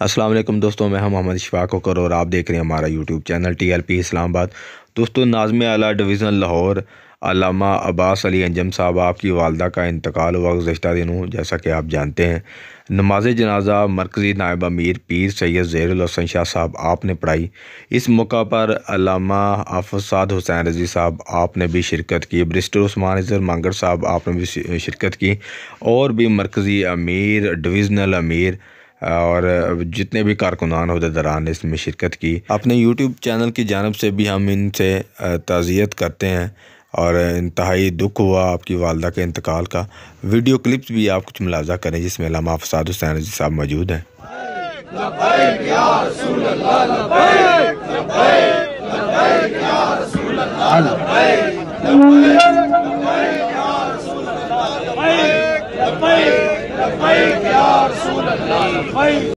अस्सलाम वालेकुम दोस्तों, मैं मोहम्मद इशफाक होकर और आप देख रहे हैं हमारा यूट्यूब चैनल TLP इस्लामाबाद। दोस्तों, नाज़िम आला डिवीज़न लाहौर अल्लामा अब्बास अली अंजम साहब आपकी वालदा का इंतकाल हुआ गुज़श्ता दिनों। जैसा कि आप जानते हैं, नमाज जनाजा मरकज़ी नायब अमीर पीर सैयद ज़हीरुल हसन शाह साहब आपने पढ़ाई। इस मौका पर अल्लामा हाफ़िज़ साद हुसैन रज़ी साहब आपने भी शिरकत की। बैरिस्टर उस्मान इज़्ज़त मांगड़ साहब आपने भी शिरकत की और भी मरकज़ी अमीर, डिवीज़नल अमीर और जितने भी कारकुनान ओहदेदारान ने इसमें शिरकत की। अपने यूट्यूब चैनल की जानिब से भी हम इनसे ताज़ियत करते हैं और इंतहाई दुख हुआ आपकी वालदा के इंतकाल का। वीडियो क्लिप्स भी आप कुछ मुलाज़ा करें जिसमें अल्लामा हाफ़िज़ साद हुसैन रज़ी साहब मौजूद हैं।